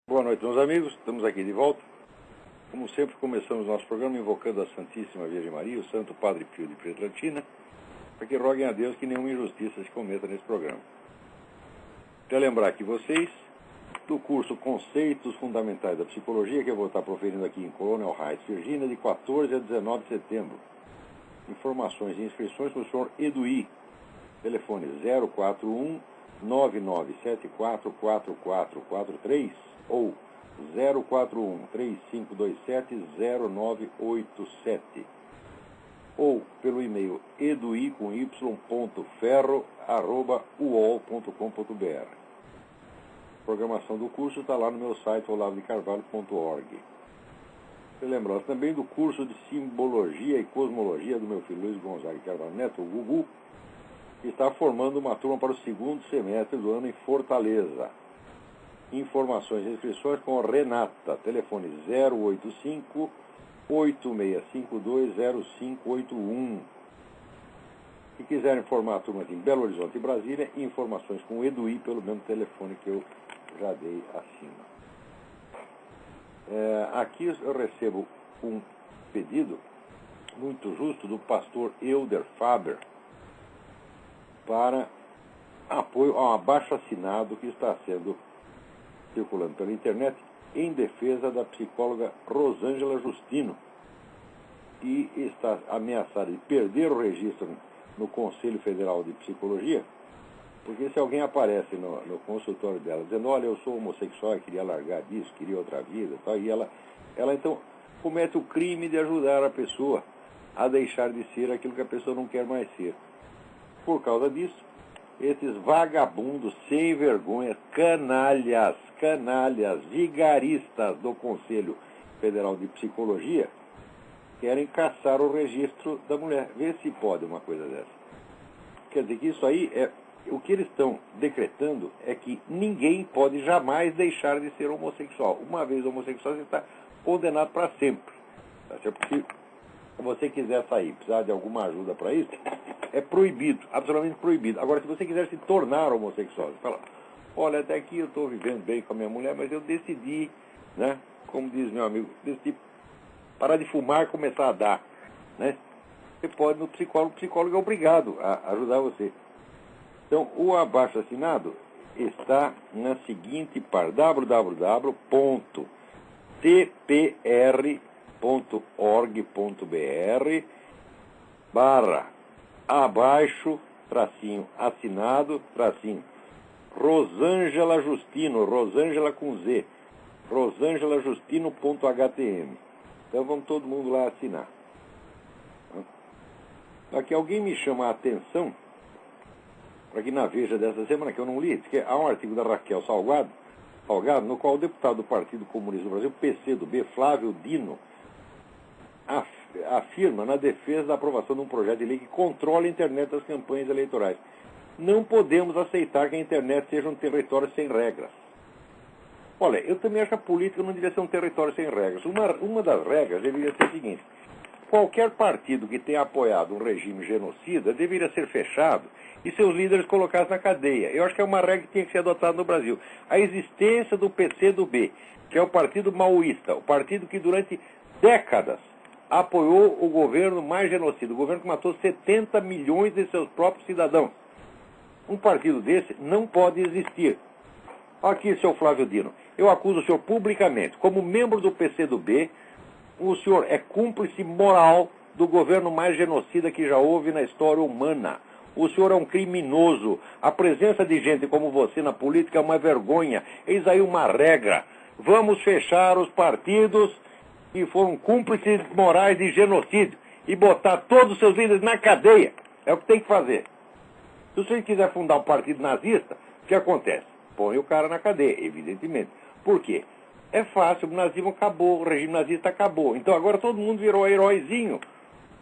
Boa noite, meus amigos. Estamos aqui de volta. Como sempre, começamos nosso programa invocando a Santíssima Virgem Maria, o Santo Padre Pio de Pietrelcina, para que roguem a Deus que nenhuma injustiça se cometa nesse programa. Quero lembrar que vocês, do curso Conceitos Fundamentais da Psicologia, que eu vou estar proferindo aqui em Colonial Heights, Virgínia, de 14 a 19 de setembro. Informações e inscrições com o senhor Eduí. Telefone 041 9974 4443 ou 041-3527-0987 ou pelo e-mail edui.ferro@uol.com.br. A programação do curso está lá no meu site olavodecarvalho.org. Lembrando também do curso de Simbologia e Cosmologia do meu filho Luiz Gonzaga de Carvalho Neto, o Gugu, que está formando uma turma para o segundo semestre do ano em Fortaleza. Informações e inscrições com Renata, telefone 085-8652-0581. Se quiserem informar a turma aqui em Belo Horizonte e Brasília, informações com o Eduí pelo mesmo telefone que eu já dei acima. Aqui eu recebo um pedido muito justo do pastor Elder Faber para apoio a um abaixo-assinado que está sendo circulando pela internet em defesa da psicóloga Rosângela Justino, que está ameaçada de perder o registro no Conselho Federal de Psicologia, porque se alguém aparece no consultório dela dizendo, olha, eu sou homossexual e queria largar disso, queria outra vida, tal, e ela então comete o crime de ajudar a pessoa a deixar de ser aquilo que a pessoa não quer mais ser. Por causa disso, esses vagabundos sem vergonha, canalhas, vigaristas do Conselho Federal de Psicologia, querem caçar o registro da mulher. Vê se pode uma coisa dessa. Quer dizer que isso aí o que eles estão decretando é que ninguém pode jamais deixar de ser homossexual. Uma vez homossexual, você está condenado para sempre. Se você quiser sair, precisar de alguma ajuda para isso, é proibido, absolutamente proibido. Agora, se você quiser se tornar homossexual, você fala, olha, até aqui eu estou vivendo bem com a minha mulher, mas eu decidi, né, como diz meu amigo, decidi parar de fumar e começar a dar, né? Você pode ir no psicólogo, o psicólogo é obrigado a ajudar você. Então, o abaixo-assinado está na seguinte parte, www.tpr.org.br/abaixo, assinado, Rosângela Justino, Rosângela com Z, rosangelajustino.htm. Então vamos todo mundo lá assinar. Aqui alguém me chama a atenção, para que na Veja dessa semana, que eu não li, diz que há um artigo da Raquel Salgado, no qual o deputado do Partido Comunista do Brasil, PCdoB, Flávio Dino, afirma na defesa da aprovação de um projeto de lei que controla a internet das campanhas eleitorais. Não podemos aceitar que a internet seja um território sem regras. Olha, eu também acho que a política não deveria ser um território sem regras. Uma das regras deveria ser a seguinte: qualquer partido que tenha apoiado um regime genocida deveria ser fechado e seus líderes colocados na cadeia. Eu acho que é uma regra que tinha que ser adotada no Brasil. A existência do PCdoB, que é o partido maoísta, o partido que durante décadas apoiou o governo mais genocida, o governo que matou 70 milhões de seus próprios cidadãos. Um partido desse não pode existir. Aqui, senhor Flávio Dino, eu acuso o senhor publicamente, como membro do PCdoB, o senhor é cúmplice moral do governo mais genocida que já houve na história humana. O senhor é um criminoso. A presença de gente como você na política é uma vergonha. Eis aí uma regra. Vamos fechar os partidos que foram cúmplices morais de genocídio e botar todos os seus líderes na cadeia. É o que tem que fazer. Se o senhor quiser fundar um partido nazista, o que acontece? Põe o cara na cadeia, evidentemente. Por quê? É fácil, o nazismo acabou, o regime nazista acabou. Então agora todo mundo virou heróizinho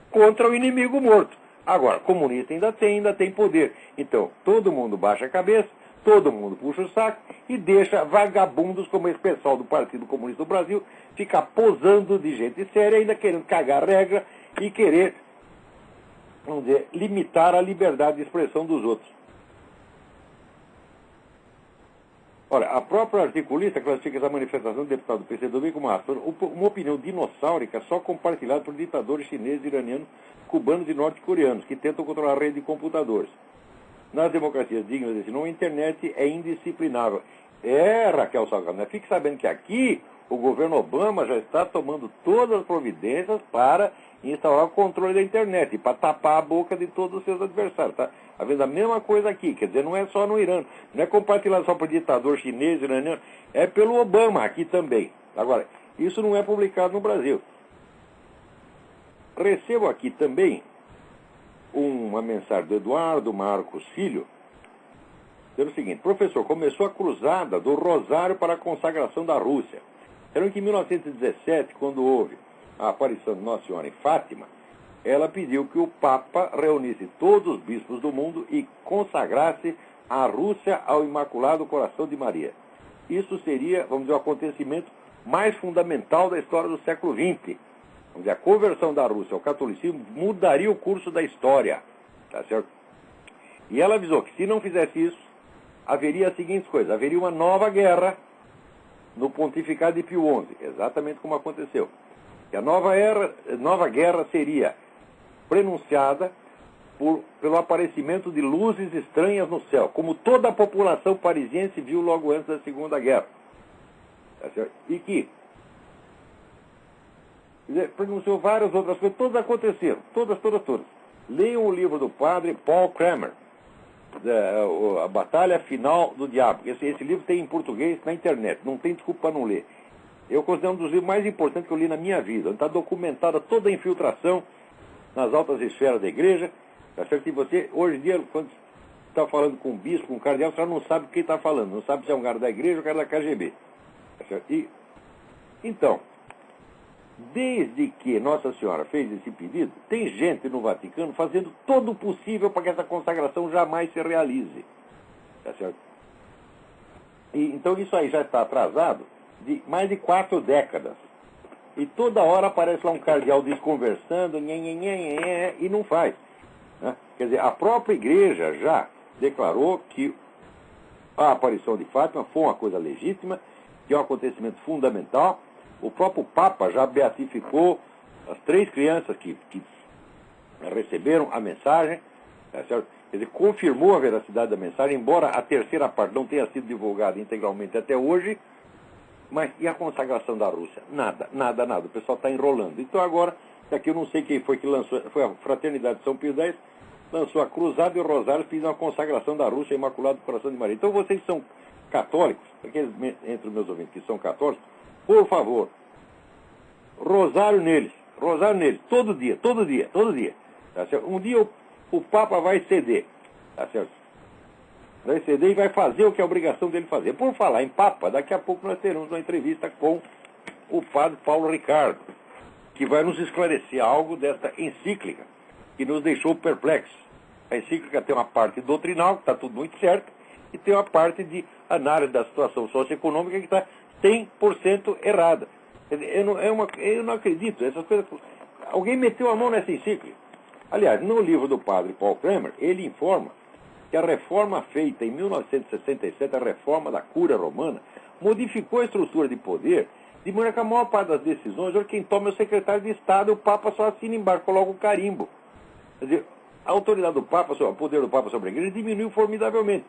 contra o inimigo morto. Agora, comunista ainda tem poder. Então, todo mundo baixa a cabeça, todo mundo puxa o saco e deixa vagabundos como esse pessoal do Partido Comunista do Brasil ficar posando de gente séria, ainda querendo cagar a regra e querer, vamos dizer, limitar a liberdade de expressão dos outros. Olha, a própria articulista classifica essa manifestação do deputado do PCdoB como uma opinião dinossáurica só compartilhada por ditadores chineses, iranianos, cubanos e norte-coreanos, que tentam controlar a rede de computadores. Nas democracias dignas desse nome, a internet é indisciplinável. Raquel Salgado, fique sabendo que aqui o governo Obama já está tomando todas as providências para instaurar o controle da internet e para tapar a boca de todos os seus adversários. Está havendo a mesma coisa aqui, quer dizer, não é só no Irã, não é compartilhado só por ditador chinês, iraniano, é pelo Obama aqui também. Agora, isso não é publicado no Brasil. Recebo aqui também uma mensagem do Eduardo Marcos Filho, dizendo o seguinte: professor, começou a cruzada do Rosário para a consagração da Rússia. Será que em 1917, quando houve a aparição de Nossa Senhora em Fátima, ela pediu que o Papa reunisse todos os bispos do mundo e consagrasse a Rússia ao Imaculado Coração de Maria. Isso seria, vamos dizer, o acontecimento mais fundamental da história do século XX. Vamos dizer, a conversão da Rússia ao catolicismo mudaria o curso da história. Tá certo? E ela avisou que se não fizesse isso, haveria as seguintes coisas: haveria uma nova guerra no pontificado de Pio XI, exatamente como aconteceu. E a nova guerra seria prenunciada pelo aparecimento de luzes estranhas no céu, como toda a população parisiense viu logo antes da Segunda Guerra. Tá certo? E que pronunciou várias outras coisas, todas aconteceram, todas. Leiam o livro do padre Paul Kramer, A Batalha Final do Diabo. Esse livro tem em português na internet, não tem desculpa para não ler. Eu considero um dos livros mais importantes que eu li na minha vida. Está documentada toda a infiltração nas altas esferas da igreja. Tá certo que você, hoje em dia, quando está falando com um bispo, com um cardeal, você não sabe o que está falando, não sabe se é um cara da igreja ou um cara da KGB. Tá certo? Então, desde que Nossa Senhora fez esse pedido, tem gente no Vaticano fazendo todo o possível para que essa consagração jamais se realize. Tá certo? Então isso aí já está atrasado de mais de 4 décadas. E toda hora aparece lá um cardeal desconversando, e não faz. Né? Quer dizer, a própria igreja já declarou que a aparição de Fátima foi uma coisa legítima, que é um acontecimento fundamental. O próprio Papa já beatificou as 3 crianças que receberam a mensagem, tá certo? Quer dizer, confirmou a veracidade da mensagem, embora a terceira parte não tenha sido divulgada integralmente até hoje. Mas e a consagração da Rússia? Nada. O pessoal está enrolando. Então agora, daqui eu não sei quem foi que lançou, foi a Fraternidade de São Pio X, lançou a Cruzada e o Rosário, fiz uma consagração da Rússia ao Imaculado Coração de Maria. Então vocês são católicos, aqueles entre os meus ouvintes que são católicos, por favor, rosário neles, todo dia. Tá certo? Um dia o Papa vai ceder, tá certo? Vai ceder e vai fazer o que é obrigação dele fazer. Por falar em Papa, daqui a pouco nós teremos uma entrevista com o padre Paulo Ricardo, que vai nos esclarecer algo desta encíclica, que nos deixou perplexos. A encíclica tem uma parte doutrinal, que está tudo muito certo, e tem uma parte de análise da situação socioeconômica que está 100% errada. Eu não acredito. Essas coisas. Alguém meteu a mão nessa encíclica. Aliás, no livro do padre Paul Kramer, ele informa que a reforma feita em 1967, a reforma da Cúria Romana, modificou a estrutura de poder, de maneira que a maior parte das decisões, hoje quem toma é o secretário de Estado, e o Papa só assina embaixo, coloca o carimbo. Quer dizer, a autoridade do Papa, o poder do Papa sobre a igreja diminuiu formidavelmente.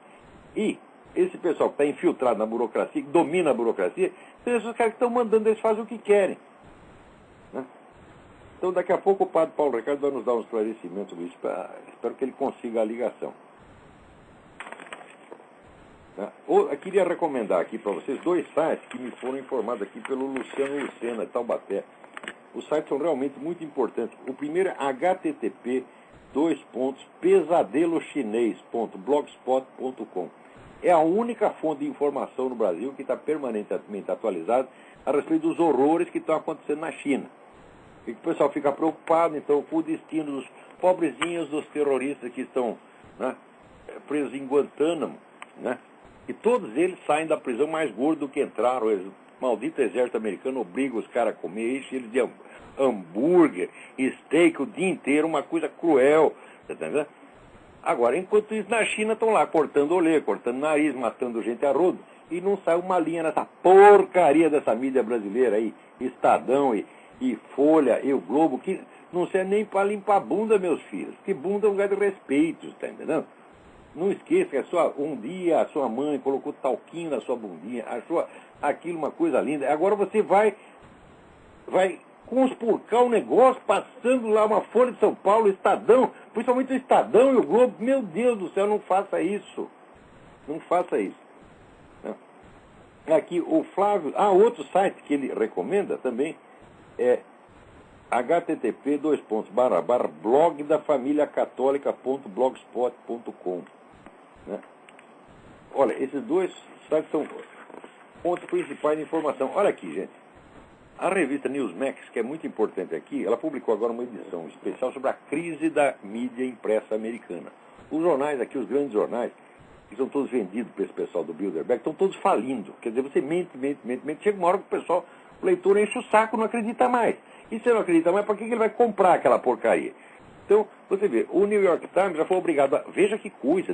E esse pessoal que está infiltrado na burocracia, que domina a burocracia, são esses caras que estão mandando, eles fazem o que querem. Né? Então daqui a pouco o padre Paulo Ricardo vai nos dar um esclarecimento sobre isso, espero que ele consiga a ligação. Eu queria recomendar aqui para vocês 2 sites que me foram informados aqui pelo Luciano Lucena, de Taubaté. Os sites são realmente muito importantes. O primeiro é http://pesadelochinês.blogspot.com. É a única fonte de informação no Brasil que está permanentemente atualizada a respeito dos horrores que estão acontecendo na China. E que o pessoal fica preocupado, então, com o destino dos pobrezinhos dos terroristas que estão, né, presos em Guantánamo, né? E todos eles saem da prisão mais gordo do que entraram. O maldito exército americano obriga os caras a comer isso, eles de hambúrguer, steak o dia inteiro, uma coisa cruel. Tá entendendo? Agora, enquanto isso, na China estão lá cortando orelha, cortando nariz, matando gente a rodo. e não sai uma linha nessa porcaria dessa mídia brasileira aí, Estadão e Folha e o Globo, que não serve nem para limpar a bunda, meus filhos. Que bunda é um lugar de respeito, tá entendendo? Não esqueça que um dia a sua mãe colocou talquinho na sua bundinha, achou aquilo uma coisa linda. Agora você vai conspurcar o negócio, passando lá uma Folha de São Paulo, Estadão, principalmente o Estadão e o Globo. Meu Deus do céu, não faça isso. Não faça isso. Aqui o Flávio, outro site que ele recomenda também é http://blogdafamiliacatólica.blogspot.com, né? Olha, esses dois sites são pontos principais de informação. Olha aqui, gente. A revista Newsmax, que é muito importante aqui, ela publicou agora uma edição especial sobre a crise da mídia impressa americana. Os jornais aqui, os grandes jornais, que são todos vendidos para esse pessoal do Bilderberg, estão todos falindo. Quer dizer, você mente. Chega uma hora que o leitor enche o saco, não acredita mais. E se não acredita mais, para que ele vai comprar aquela porcaria? Então, você vê, o New York Times já foi obrigado a, veja que coisa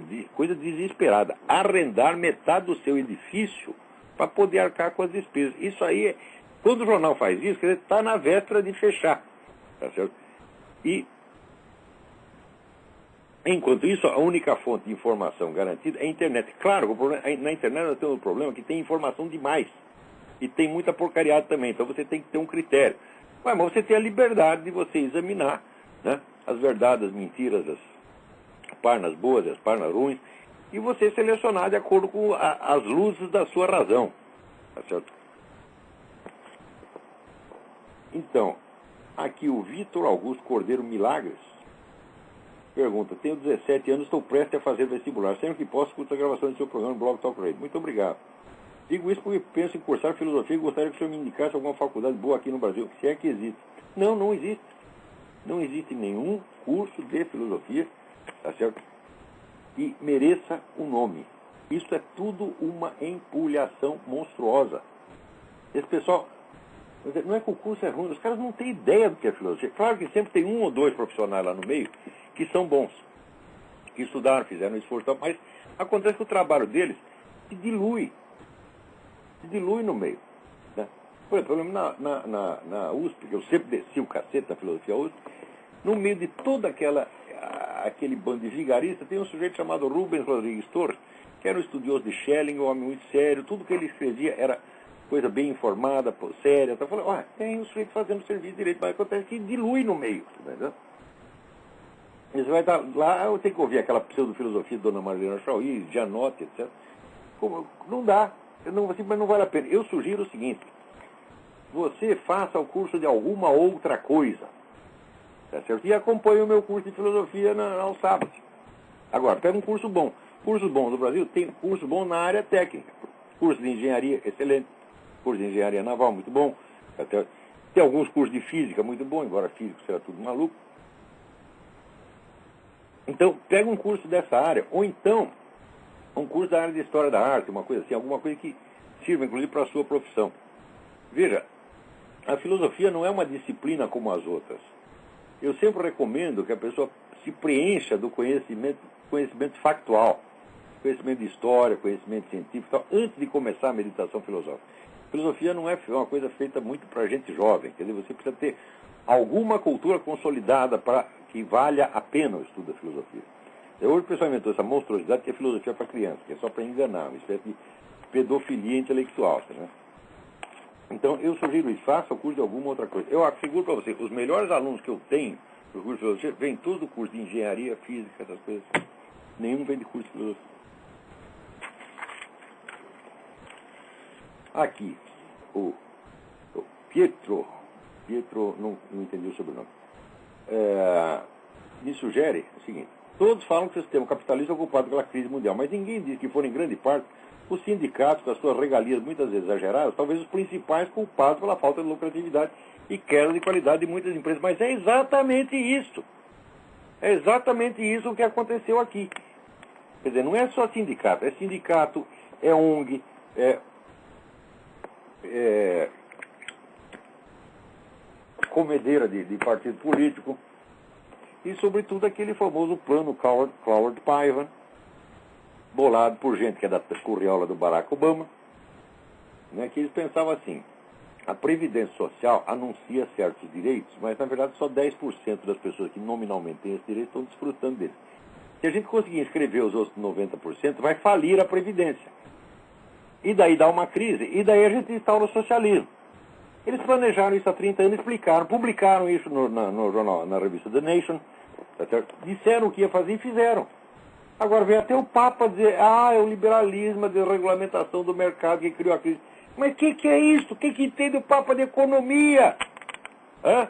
desesperada, arrendar metade do seu edifício para poder arcar com as despesas. Isso aí, quando o jornal faz isso, quer dizer, está na véspera de fechar. Tá certo? E, enquanto isso, a única fonte de informação garantida é a internet. Claro, o problema, na internet nós temos um problema que tem informação demais. E tem muita porcariada também, então você tem que ter um critério. Mas você tem a liberdade de você examinar, né, as verdades, as mentiras, as parnas boas, as parnas ruins, e você selecionar de acordo com as luzes da sua razão. Tá certo? Então, aqui o Vitor Augusto Cordeiro Milagres pergunta: tenho 17 anos, estou prestes a fazer vestibular. Sempre que posso, escuto a gravação do seu programa Blog Talk Radio. Muito obrigado. Digo isso porque penso em cursar filosofia e gostaria que o senhor me indicasse alguma faculdade boa aqui no Brasil, se é que existe. Não existe. Não existe nenhum curso de filosofia, tá certo? Que mereça o nome. Isso é tudo uma empulhação monstruosa. Esse pessoal, não é que o curso é ruim, os caras não têm ideia do que é filosofia. Claro que sempre tem um ou dois profissionais lá no meio que são bons, que estudaram, fizeram um esforço, mas acontece que o trabalho deles se dilui no meio, né? Por exemplo, na USP, que eu sempre desci o cacete na filosofia USP, no meio de todo aquele bando de vigaristas, tem um sujeito chamado Rubens Rodrigues Torres, que era um estudioso de Schelling, um homem muito sério, tudo que ele escrevia era coisa bem informada, séria. Então eu falei, tem um sujeito fazendo serviço direito, mas acontece que dilui no meio, entendeu? Você vai estar lá, eu tenho que ouvir aquela pseudo-filosofia de Dona Marlene Chauí, Gianotti, etc. Não dá. Mas não vale a pena. Eu sugiro o seguinte: você faça o curso de alguma outra coisa, tá certo? E acompanhe o meu curso de filosofia aos sábados. Agora, pega um curso bom. Curso bom no Brasil tem curso bom na área técnica. Curso de engenharia, excelente. Curso de engenharia naval, muito bom. Tem alguns cursos de física, muito bom, embora físico será tudo maluco. Então, pega um curso dessa área, ou então um curso da área de História da Arte, uma coisa assim, alguma coisa que sirva, inclusive, para a sua profissão. Veja, a filosofia não é uma disciplina como as outras. Eu sempre recomendo que a pessoa se preencha do conhecimento factual, conhecimento de história, conhecimento científico, antes de começar a meditação filosófica. Filosofia não é uma coisa feita muito para gente jovem, quer dizer, você precisa ter alguma cultura consolidada para que valha a pena o estudo da filosofia. Hoje o pessoal inventou essa monstruosidade que é filosofia para criança, que é só para enganar, uma espécie de pedofilia intelectual. Né? Então eu sugiro isso, faça o curso de alguma outra coisa. Eu asseguro para você, os melhores alunos que eu tenho no curso de filosofia, vêm todos do curso de engenharia, física, essas coisas. Nenhum vem de curso de filosofia. Aqui, o Pietro, não entendi o sobrenome, me sugere o seguinte: todos falam que o sistema capitalista é ocupado pela crise mundial, mas ninguém diz que foram, em grande parte, os sindicatos, com as suas regalias muitas vezes exageradas, talvez os principais culpados pela falta de lucratividade e queda de qualidade de muitas empresas. Mas é exatamente isso. É exatamente isso o que aconteceu aqui. Quer dizer, não é só sindicato, é ONG, comedeira de partido político, e, sobretudo, aquele famoso plano Cloward-Piven, bolado por gente que é da curriola do Barack Obama, né, que eles pensavam assim: a Previdência Social anuncia certos direitos, mas na verdade só 10% das pessoas que nominalmente têm esse direito estão desfrutando deles. Se a gente conseguir inscrever os outros 90%, vai falir a Previdência. E daí dá uma crise, e daí a gente instaura o socialismo. Eles planejaram isso há 30 anos, explicaram, publicaram isso no jornal, na revista The Nation, tá certo? Disseram o que ia fazer e fizeram. Agora vem até o Papa dizer: é o liberalismo, a desregulamentação do mercado que criou a crise. Mas o que é isso? O que entende o Papa de economia? Hã?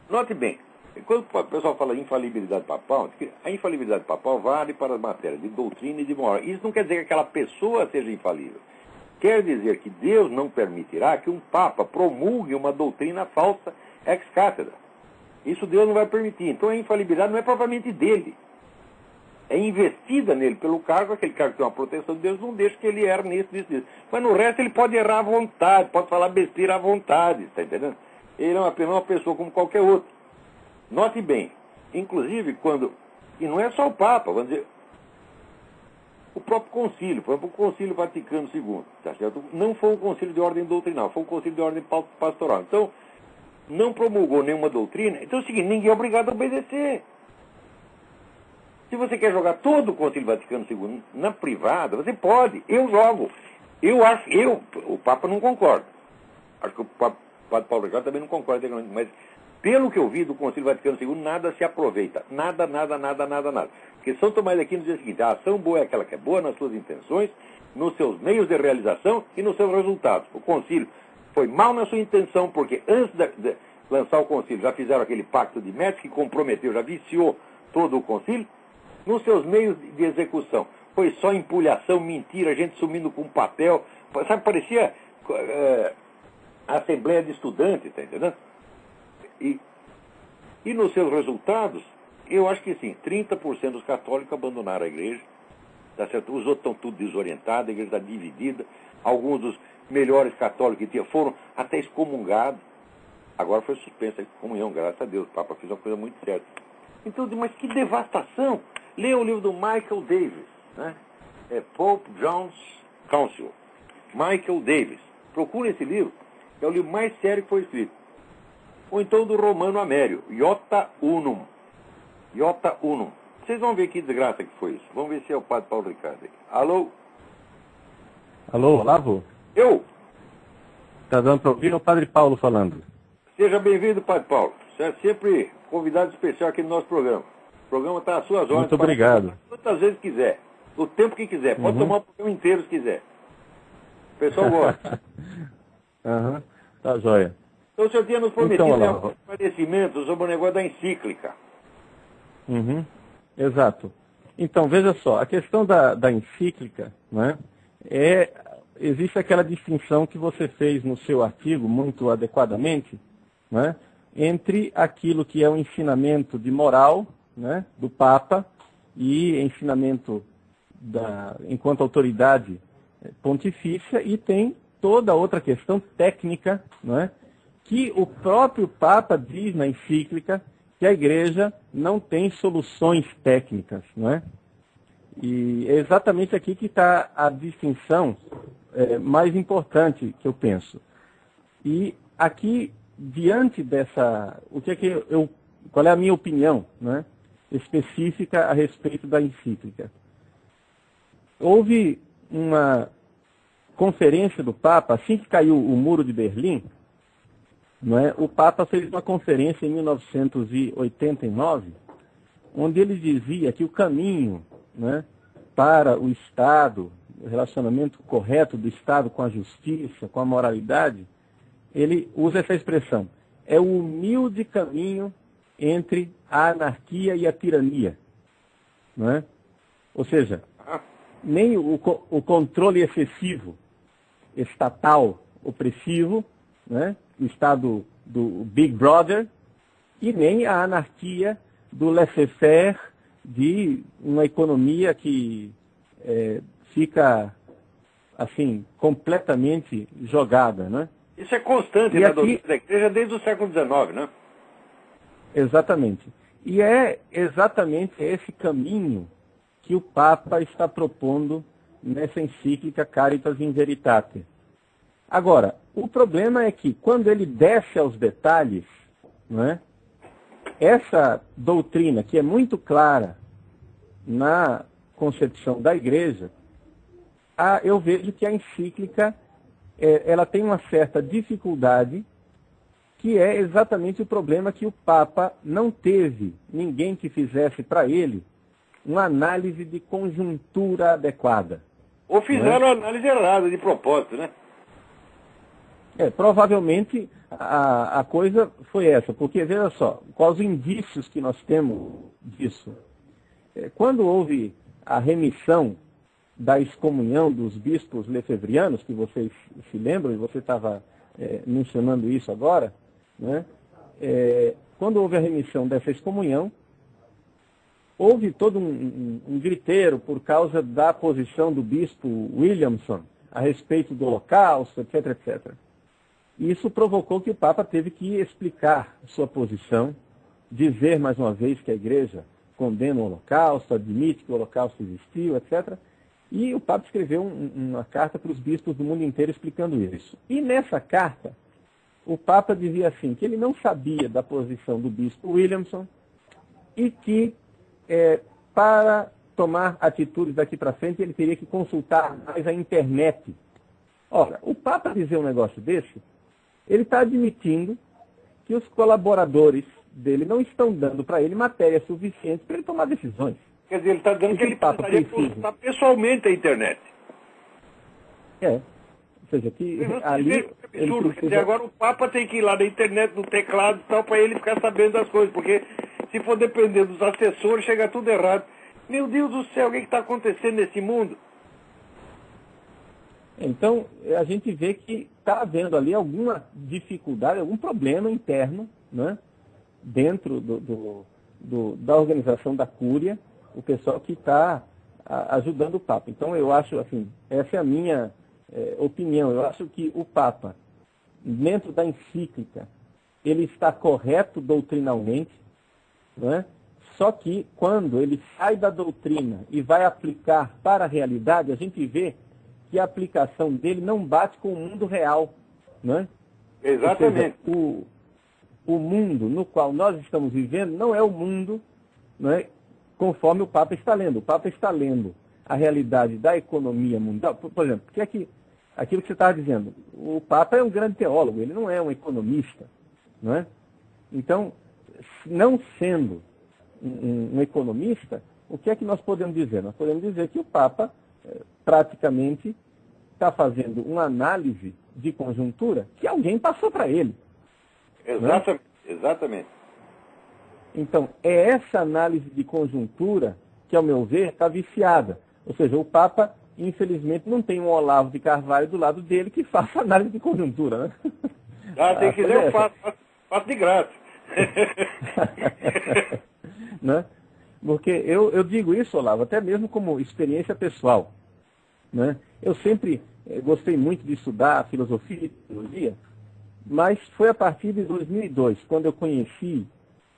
Note bem, quando o pessoal fala infalibilidade papal, a infalibilidade papal vale para as matérias de doutrina e de moral. Isso não quer dizer que aquela pessoa seja infalível. Quer dizer que Deus não permitirá que um Papa promulgue uma doutrina falsa ex cátedra. Isso Deus não vai permitir. Então a infalibilidade não é propriamente dele. É investida nele pelo cargo, aquele cargo que tem uma proteção de Deus, não deixa que ele erre nisso. Mas no resto ele pode errar à vontade, pode falar besteira à vontade, está entendendo? Ele é apenas uma pessoa como qualquer outra. Note bem, inclusive quando... E não é só o Papa, vamos dizer... O próprio concílio, por exemplo, o Concílio Vaticano II, tá certo? Não foi um concílio de ordem doutrinal, foi um concílio de ordem pastoral. Então, não promulgou nenhuma doutrina. Então é o seguinte: ninguém é obrigado a obedecer. Se você quer jogar todo o Concílio Vaticano II na privada, você pode. Eu jogo. O Papa não concorda. Acho que o Padre Paulo Ricardo também não concorda, mas pelo que eu vi do Concílio Vaticano II, nada se aproveita. Nada. Porque São Tomás de Aquino diz o seguinte: a ação boa é aquela que é boa nas suas intenções, nos seus meios de realização e nos seus resultados. O concílio foi mal na sua intenção, porque antes de lançar o concílio já fizeram aquele pacto de Metz que comprometeu, já viciou todo o concílio. Nos seus meios de execução foi só empulhação, mentira, gente sumindo com papel. Sabe, parecia Assembleia de Estudantes, tá entendendo? E nos seus resultados, eu acho que sim, 30% dos católicos abandonaram a igreja, tá certo? Os outros estão tudo desorientados, a igreja está dividida. Alguns dos melhores católicos que tinha foram até excomungados. Agora foi suspensa a comunhão, graças a Deus. O Papa fez uma coisa muito certa. Então, mas que devastação! Leia o livro do Michael Davis, né? Pope John's Council. Michael Davis. Procure esse livro, é o livro mais sério que foi escrito. Ou então do Romano Amério, Iota Unum. Iota Unum. Vocês vão ver que desgraça que foi isso. Vamos ver se é o Padre Paulo Ricardo aí. Alô? Alô, Olavo? Eu? Está dando para ouvir? É o Padre Paulo falando. Seja bem-vindo, Padre Paulo. Você é sempre convidado especial aqui no nosso programa. O programa está às suas ordens. Muito obrigado. Quantas vezes quiser. O tempo que quiser. Pode tomar o programa inteiro se quiser. O pessoal gosta. Tá joia. Então o senhor tinha nos prometido um esclarecimento sobre o negócio da encíclica. Exato. Então, veja só, a questão da encíclica, né, existe aquela distinção que você fez no seu artigo, muito adequadamente, né, entre aquilo que é o ensinamento de moral, né, do Papa e ensinamento enquanto autoridade pontifícia, e tem toda outra questão técnica, né, que o próprio Papa diz na encíclica que a Igreja não tem soluções técnicas, não é? E é exatamente aqui que está a distinção mais importante que eu penso. E aqui, diante dessa... qual é a minha opinião, né, específica a respeito da encíclica? Houve uma conferência do Papa, assim que caiu o Muro de Berlim, não é? O Papa fez uma conferência em 1989, onde ele dizia que o caminho, né, para o Estado, o relacionamento correto do Estado com a justiça, com a moralidade, ele usa essa expressão: é o humilde caminho entre a anarquia e a tirania. Não é? Ou seja, nem o controle excessivo, estatal, opressivo, né, o Estado do Big Brother, e nem a anarquia do laissez-faire, de uma economia que fica, assim, completamente jogada, né? Isso é constante na doutrina da Igreja desde o século XIX, né? Exatamente. E é exatamente esse caminho que o Papa está propondo nessa encíclica Caritas in Veritate. Agora, o problema é que, quando ele desce aos detalhes, né, essa doutrina, que é muito clara na concepção da Igreja, eu vejo que a encíclica ela tem uma certa dificuldade, que é exatamente o problema que o Papa não teve ninguém que fizesse para ele uma análise de conjuntura adequada. Ou fizeram a análise errada, de propósito, né? Provavelmente a coisa foi essa, porque veja só, quais os indícios que nós temos disso. Quando houve a remissão da excomunhão dos bispos lefebvrianos, que vocês se lembram, e você estava mencionando isso agora, né? Quando houve a remissão dessa excomunhão, houve todo um griteiro por causa da posição do bispo Williamson a respeito do Holocausto, etc, etc. E isso provocou que o Papa teve que explicar sua posição, dizer mais uma vez que a Igreja condena o Holocausto, admite que o Holocausto existiu, etc. E o Papa escreveu uma carta para os bispos do mundo inteiro explicando isso. E nessa carta, o Papa dizia assim, que ele não sabia da posição do bispo Williamson e que para tomar atitudes daqui para frente ele teria que consultar mais a internet. Ora, o Papa dizer um negócio desse, ele está admitindo que os colaboradores dele não estão dando para ele matéria suficiente para ele tomar decisões. Quer dizer, ele está dando que ele precisaria consultar pessoalmente a internet. Ou seja, que ali... Absurdo. Quer dizer, agora o Papa tem que ir lá na internet, no teclado e tal, para ele ficar sabendo das coisas, porque se for depender dos assessores, chega tudo errado. Meu Deus do céu, o que está acontecendo nesse mundo? Então, a gente vê que está havendo ali alguma dificuldade, algum problema interno, né, dentro da organização da Cúria, o pessoal que está ajudando o Papa. Então, eu acho, assim, essa é a minha opinião. Eu acho que o Papa, dentro da encíclica, ele está correto doutrinalmente, né? Só que quando ele sai da doutrina e vai aplicar para a realidade, a gente vê que a aplicação dele não bate com o mundo real, né? Exatamente. Ou seja, o mundo no qual nós estamos vivendo não é o mundo, né, conforme o Papa está lendo. O Papa está lendo a realidade da economia mundial. Por exemplo, porque aquilo que você estava dizendo, o Papa é um grande teólogo, ele não é um economista, não é? Então, não sendo um economista, o que é que nós podemos dizer? Nós podemos dizer que o Papa praticamente está fazendo uma análise de conjuntura que alguém passou para ele. Exatamente, né? Exatamente. Então, é essa análise de conjuntura que, ao meu ver, está viciada. Ou seja, o Papa, infelizmente, não tem um Olavo de Carvalho do lado dele que faça análise de conjuntura, né? Se quiser, eu faço de graça. Né? Porque eu digo isso, Olavo, até mesmo como experiência pessoal. Né? Eu sempre gostei muito de estudar filosofia e teologia, mas foi a partir de 2002, quando eu conheci,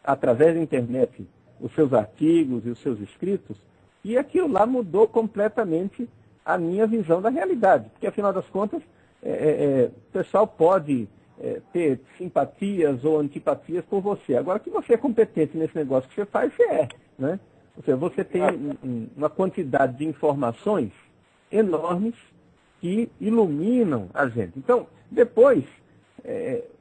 através da internet, os seus artigos e os seus escritos, e aquilo lá mudou completamente a minha visão da realidade. Porque, afinal das contas, o pessoal pode ter simpatias ou antipatias por você. Agora, que você é competente nesse negócio que você faz, você é. Né? Ou seja, você tem uma quantidade de informações enormes que iluminam a gente. Então, depois,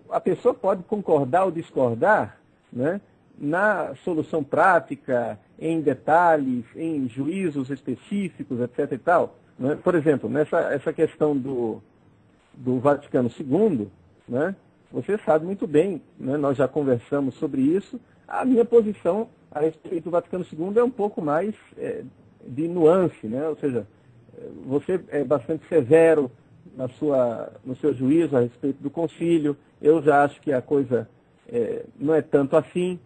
a pessoa pode concordar ou discordar, né, na solução prática, em detalhes, em juízos específicos, etc. e tal. Né? Por exemplo, essa questão do Vaticano II, né, você sabe muito bem, né, nós já conversamos sobre isso, a minha posição a respeito do Vaticano II é um pouco mais de nuance, né? Ou seja, você é bastante severo no seu juízo a respeito do concílio. Eu já acho que a coisa não é tanto assim.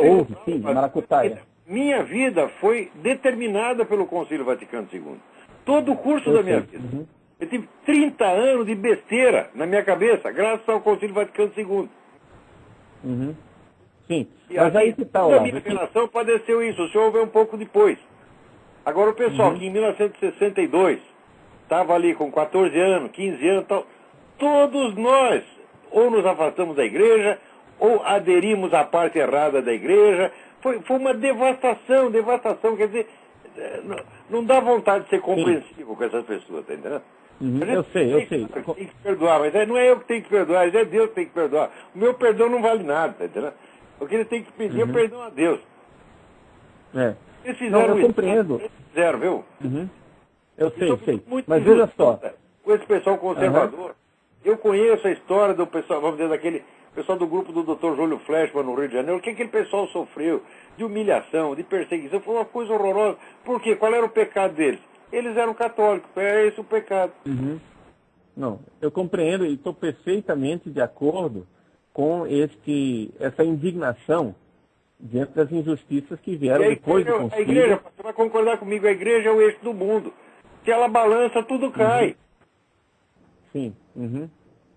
Houve, sim, maracutaia. Minha vida foi determinada pelo Concílio Vaticano II. Todo o curso da minha vida. Uhum. Eu tive 30 anos de besteira na minha cabeça, graças ao Concílio Vaticano II. Uhum. Sim. E mas aí que tal, a minha geração padeceu isso, o senhor veio um pouco depois. Agora o pessoal que em 1962 estava ali com 14 anos, 15 anos, tal, todos nós ou nos afastamos da igreja, ou aderimos à parte errada da igreja. Foi uma devastação, quer dizer, não dá vontade de ser compreensivo com essas pessoas, tá entendendo? Eu sei. Tem que perdoar, mas não é eu que tenho que perdoar, é Deus que tem que perdoar. O meu perdão não vale nada, tá entendendo? O que ele tem que pedir é perdão a Deus. Eles fizeram eu compreendo. Eles fizeram, viu? Eu sei. Muito Mas veja só. Com esse pessoal conservador, eu conheço a história do pessoal, vamos dizer, daquele pessoal do grupo do Dr. Júlio Fleshman no Rio de Janeiro. O que aquele pessoal sofreu de humilhação, de perseguição, foi uma coisa horrorosa. Por quê? Qual era o pecado deles? Eles eram católicos, é esse o pecado. Não, eu compreendo e estou perfeitamente de acordo com essa indignação diante das injustiças que vieram depois do concílio. A igreja, você vai concordar comigo, a igreja é o eixo do mundo. Se ela balança, tudo cai. Sim,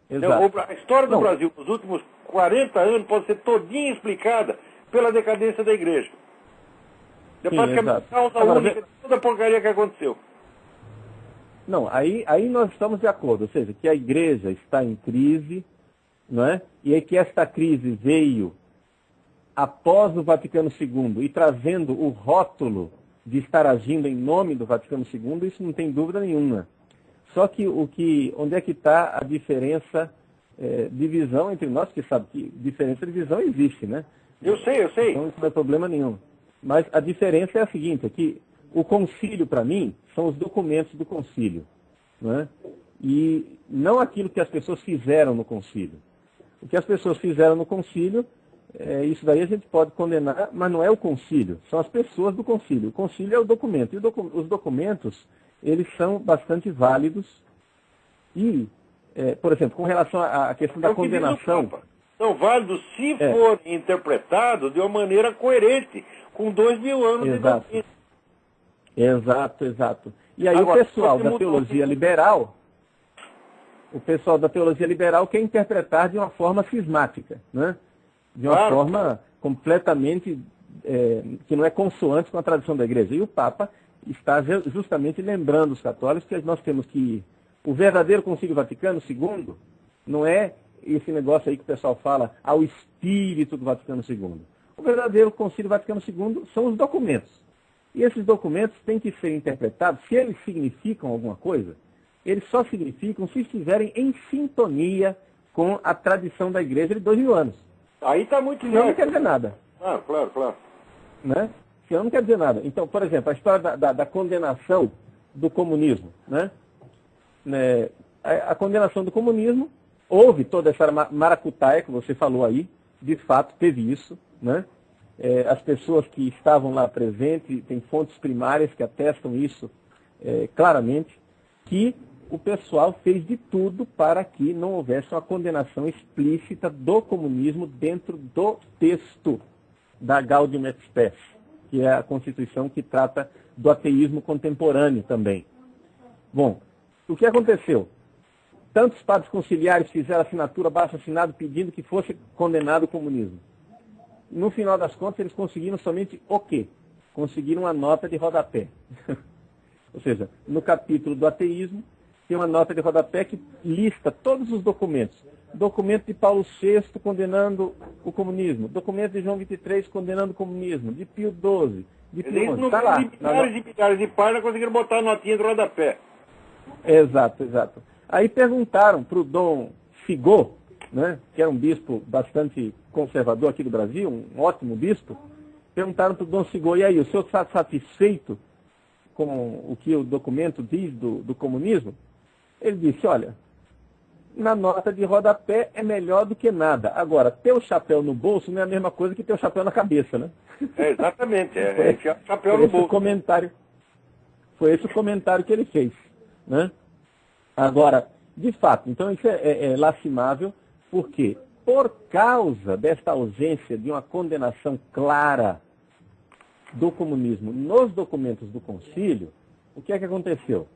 exato. A história do Brasil nos últimos 40 anos pode ser todinha explicada pela decadência da igreja. É praticamente causa única de toda a porcaria que aconteceu. Não, aí nós estamos de acordo, ou seja, que a igreja está em crise, não é? E aí que esta crise veio após o Vaticano II e trazendo o rótulo de estar agindo em nome do Vaticano II, isso não tem dúvida nenhuma. Só que onde é que está a diferença de visão entre nós, que sabe que diferença de visão existe, né? Eu sei. Então isso não é problema nenhum. Mas a diferença é a seguinte, é que o concílio, para mim, são os documentos do concílio, né? E não aquilo que as pessoas fizeram no concílio. O que as pessoas fizeram no concílio, isso daí a gente pode condenar, mas não é o concílio, são as pessoas do concílio. O concílio é o documento, e os documentos, eles são bastante válidos. E, por exemplo, com relação à questão da condenação... São válidos se forem interpretados de uma maneira coerente, com 2000 anos de doutrina. Exato. E aí agora, o pessoal da teologia liberal, quer interpretar de uma forma cismática, né? De uma forma completamente que não é consoante com a tradição da igreja. E o Papa está justamente lembrando os católicos que nós temos que o verdadeiro Concílio Vaticano II não é esse negócio aí que o pessoal fala ao espírito do Vaticano II. O verdadeiro Concílio Vaticano II são os documentos. E esses documentos têm que ser interpretados, se eles significam alguma coisa, eles só significam se estiverem em sintonia com a tradição da igreja de 2000 anos. Aí está muito Senão não quer dizer nada. Claro. Né? Senão não quer dizer nada. Então, por exemplo, a história da condenação do comunismo. Né? A condenação do comunismo, houve toda essa maracutaia que você falou aí, de fato teve isso, né? As pessoas que estavam lá presentes, tem fontes primárias que atestam isso claramente, que o pessoal fez de tudo para que não houvesse uma condenação explícita do comunismo dentro do texto da Gaudium et Spes, que é a Constituição que trata do ateísmo contemporâneo também. Bom, o que aconteceu? Tantos padres conciliares fizeram assinatura, abaixo-assinado, pedindo que fosse condenado o comunismo. No final das contas, eles conseguiram somente o quê? Conseguiram uma nota de rodapé. Ou seja, no capítulo do ateísmo, tem uma nota de rodapé que lista todos os documentos. Documento de Paulo VI condenando o comunismo. Documento de João XXIII condenando o comunismo. De Pio XII. De Pio XI. Está lá. Milhares e milhares de páginas conseguiram botar a notinha de rodapé. Exato. Aí perguntaram para o Dom Figô, né, que era um bispo bastante conservador aqui do Brasil, um ótimo bispo, perguntaram para o Dom Figô, e aí, o senhor está satisfeito com o que o documento diz do comunismo? Ele disse, olha, na nota de rodapé é melhor do que nada. Agora, ter o chapéu no bolso não é a mesma coisa que ter o chapéu na cabeça, né? Exatamente, chapéu no bolso. Foi esse o comentário que ele fez, né? Agora, de fato, então isso é lastimável, porque por causa desta ausência de uma condenação clara do comunismo nos documentos do concílio, o que é que aconteceu?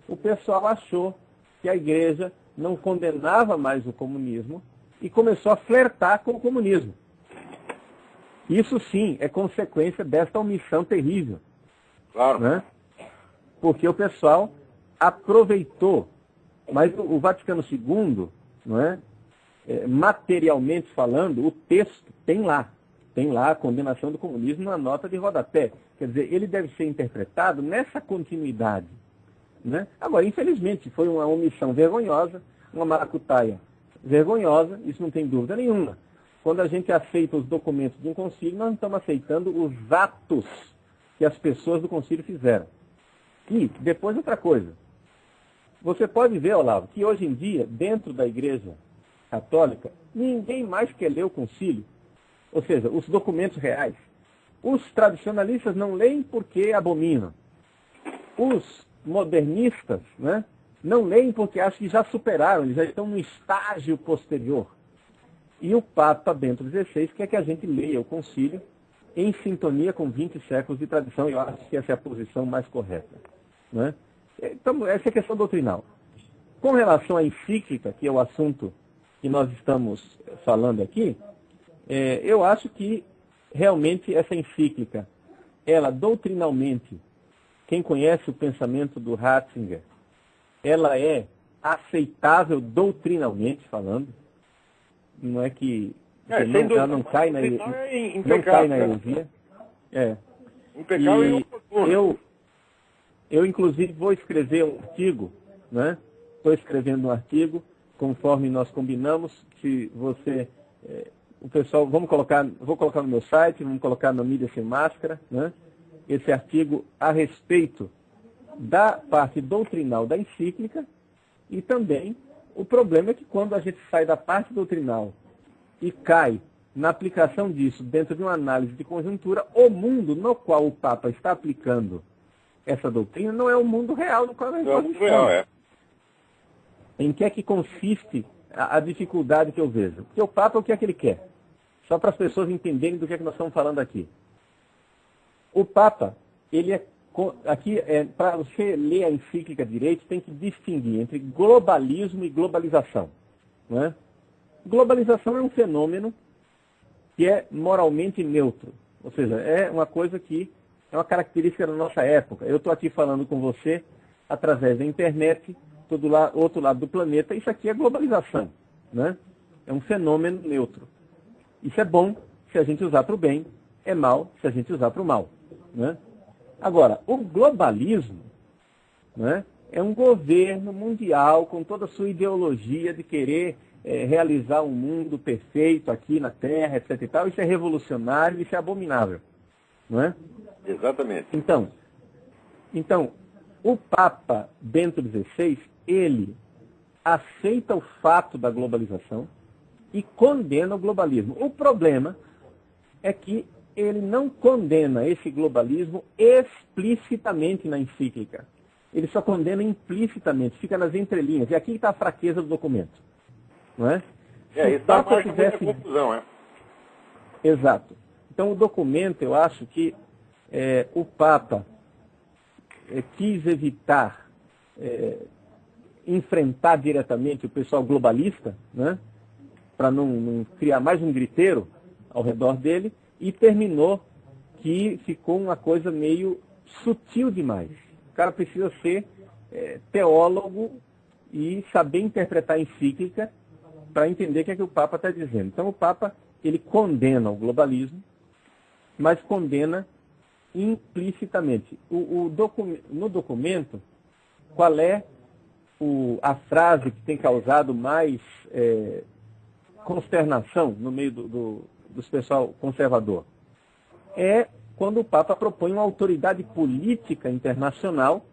O pessoal achou que a igreja não condenava mais o comunismo e começou a flertar com o comunismo. Isso sim é consequência desta omissão terrível. Claro. Né? Porque o pessoal aproveitou, mas o Vaticano II, não é? Materialmente falando, o texto tem lá a condenação do comunismo na nota de rodapé. Quer dizer, ele deve ser interpretado nessa continuidade. Né? Agora, infelizmente, foi uma omissão vergonhosa, uma maracutaia vergonhosa, isso não tem dúvida nenhuma. Quando a gente aceita os documentos de um concílio, nós não estamos aceitando os atos que as pessoas do concílio fizeram. E, depois, outra coisa. Você pode ver, Olavo, que hoje em dia, dentro da Igreja Católica, ninguém mais quer ler o concílio, ou seja, os documentos reais. Os tradicionalistas não leem porque abominam. Os modernistas, né, não leem porque acham que já superaram, eles já estão no estágio posterior. E o Papa Bento XVI quer que a gente leia o concílio em sintonia com 20 séculos de tradição, e eu acho que essa é a posição mais correta. Né? Então, essa é a questão doutrinal. Com relação à encíclica, que é o assunto que nós estamos falando aqui, eu acho que realmente essa encíclica, ela doutrinalmente, quem conhece o pensamento do Ratzinger, ela é aceitável doutrinalmente falando, não é que ela não cai na heresia. Eu, inclusive, vou escrever um artigo, né? Estou escrevendo um artigo, conforme nós combinamos, se você... o pessoal, vou colocar no meu site, vamos colocar na Mídia Sem Máscara, né? Esse artigo a respeito da parte doutrinal da encíclica, e também o problema é que quando a gente sai da parte doutrinal e cai na aplicação disso dentro de uma análise de conjuntura, o mundo no qual o Papa está aplicando essa doutrina não é o mundo real no qual nós estamos. Em que é que consiste a dificuldade que eu vejo? Porque o Papa, o que é que ele quer? Só para as pessoas entenderem do que é que nós estamos falando aqui. O Papa, ele para você ler a encíclica direito, tem que distinguir entre globalismo e globalização. Não é? Globalização é um fenômeno que é moralmente neutro. Ou seja, é uma coisa que é uma característica da nossa época. Eu estou aqui falando com você através da internet, do outro lado do planeta. Isso aqui é globalização. Né? É um fenômeno neutro. Isso é bom se a gente usar para o bem, é mal se a gente usar para o mal. Né? Agora, o globalismo, né, é um governo mundial com toda a sua ideologia de querer realizar um mundo perfeito aqui na Terra, etc. e tal. Isso é revolucionário, isso é abominável. Não é? Exatamente. Então, o Papa Bento XVI, ele aceita o fato da globalização e condena o globalismo. O problema é que ele não condena esse globalismo explicitamente na encíclica. Ele só condena implicitamente, fica nas entrelinhas. E aqui está a fraqueza do documento. Não é? Isso dá muita confusão, é? Exato. Então, o documento, eu acho que o Papa quis evitar enfrentar diretamente o pessoal globalista, né? Para não criar mais um griteiro ao redor dele, e terminou que ficou uma coisa meio sutil demais. O cara precisa ser teólogo e saber interpretar a encíclica para entender o que é que o Papa está dizendo. Então o Papa, ele condena o globalismo, mas condena implicitamente. No documento, qual é a frase que tem causado mais consternação no meio dos pessoal conservador? É quando o Papa propõe uma autoridade política internacional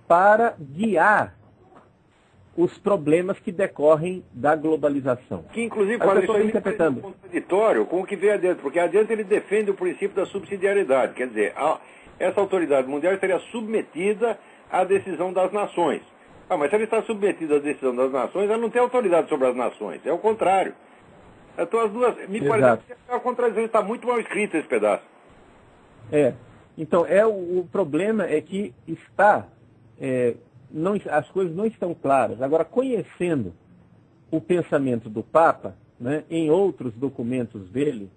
para guiar os problemas que decorrem da globalização. Que, inclusive, faz isso interpretando contraditório com o que vem adiante, porque adiante ele defende o princípio da subsidiariedade, quer dizer, essa autoridade mundial estaria submetida à decisão das nações. Mas se ele está submetido à decisão das nações, ela não tem autoridade sobre as nações, é o contrário. Então as duas, me parece que a contradição está muito mal escrita esse pedaço. Então, o problema é que as coisas não estão claras. Agora, conhecendo o pensamento do Papa, né, em outros documentos dele,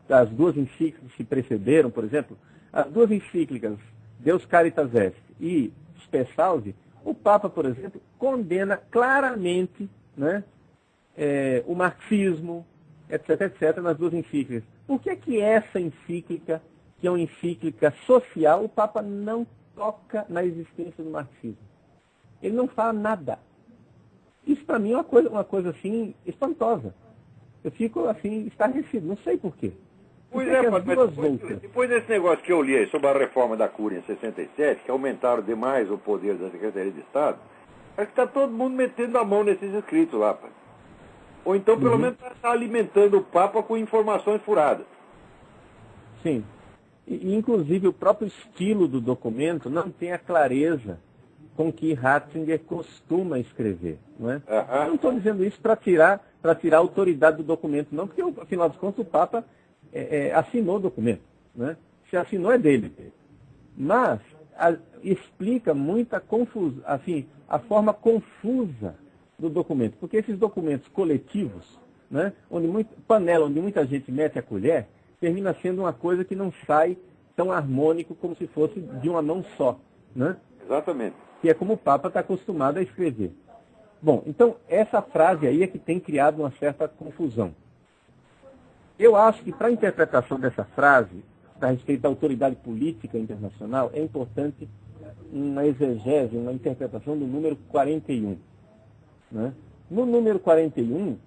as duas encíclicas que precederam, por exemplo, as duas encíclicas, Deus Caritas Est e Spe Salvi, O Papa, por exemplo, condena claramente, né, o marxismo, etc., etc., nas duas encíclicas. Por que essa encíclica, que é uma encíclica social, o Papa não toca na existência do marxismo? Ele não fala nada. Isso para mim é uma coisa assim espantosa. Eu fico assim estarrecido, não sei por quê. Pois é, mas depois desse negócio que eu li aí sobre a reforma da Cúria em 67, que aumentaram demais o poder da Secretaria de Estado, acho que está todo mundo metendo a mão nesses escritos lá, pai. Ou então, pelo menos, está alimentando o Papa com informações furadas. Sim. E, inclusive, o próprio estilo do documento não tem a clareza com que Ratzinger costuma escrever. Não é? Eu não estou dizendo isso para tirar a autoridade do documento, não, porque, afinal de contas, o Papa assinou o documento. Né? Se assinou, é dele. Mas explica muita confusão, assim, a forma confusa do documento. Porque esses documentos coletivos, né, onde muita gente mete a colher, termina sendo uma coisa que não sai tão harmônico como se fosse de uma mão só. Né? Exatamente. Que é como o Papa está acostumado a escrever. Bom, então, essa frase aí é que tem criado uma certa confusão. Eu acho que para a interpretação dessa frase, a respeito da autoridade política internacional, é importante uma exegese, uma interpretação do número 41. Né? No número 41,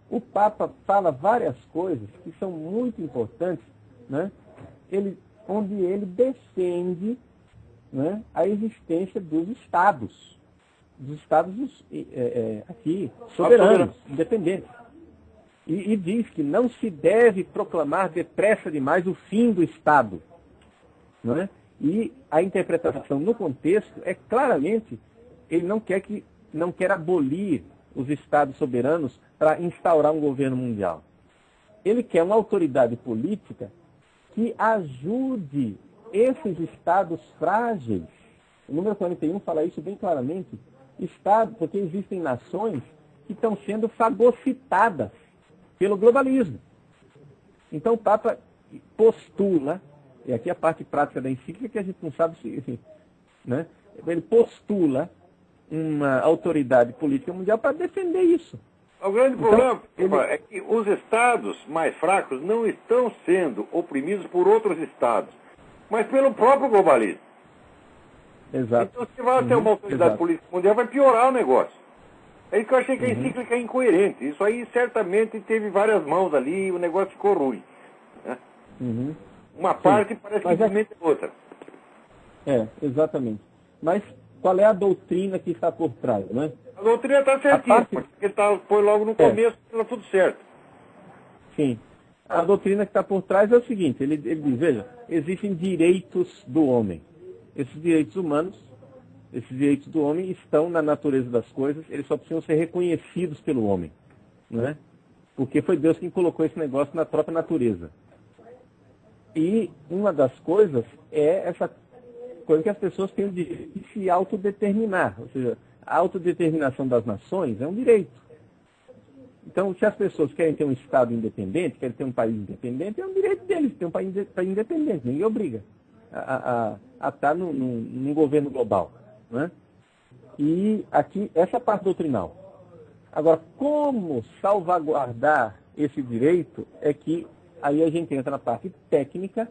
o Papa fala várias coisas que são muito importantes, né? Onde ele defende, né, a existência dos Estados aqui, soberanos, independentes. E diz que não se deve proclamar depressa demais o fim do Estado. Não é? E a interpretação no contexto é claramente, ele não quer abolir os Estados soberanos para instaurar um governo mundial. Ele quer uma autoridade política que ajude esses Estados frágeis. O número 41 fala isso bem claramente. Porque existem nações que estão sendo fagocitadas pelo globalismo. Então o Papa postula, e aqui a parte prática da encíclica que a gente não sabe se... Né? Ele postula uma autoridade política mundial para defender isso. O grande problema é que os estados mais fracos não estão sendo oprimidos por outros estados, mas pelo próprio globalismo. Exato. Então, se vai ter uma autoridade política mundial, vai piorar o negócio. É isso que eu achei que a encíclica é incoerente. Isso aí certamente teve várias mãos ali e o negócio ficou ruim. Né? Uma parte parece que simplesmente é outra. Exatamente. Mas qual é a doutrina que está por trás, né? A doutrina está certinha, porque foi logo no começo, está tudo certo. Sim. A doutrina que está por trás é o seguinte, ele diz, veja, existem direitos do homem. Esses direitos humanos, esses direitos do homem estão na natureza das coisas, eles só precisam ser reconhecidos pelo homem. Né? Porque foi Deus quem colocou esse negócio na própria natureza. E uma das coisas é essa coisa que as pessoas têm o direito de se autodeterminar. Ou seja, a autodeterminação das nações é um direito. Então, se as pessoas querem ter um Estado independente, querem ter um país independente, é um direito deles ter um país independente. Ninguém obriga a estar num governo global. Né? E aqui, essa parte doutrinal. Agora, como salvaguardar esse direito é que aí a gente entra na parte técnica,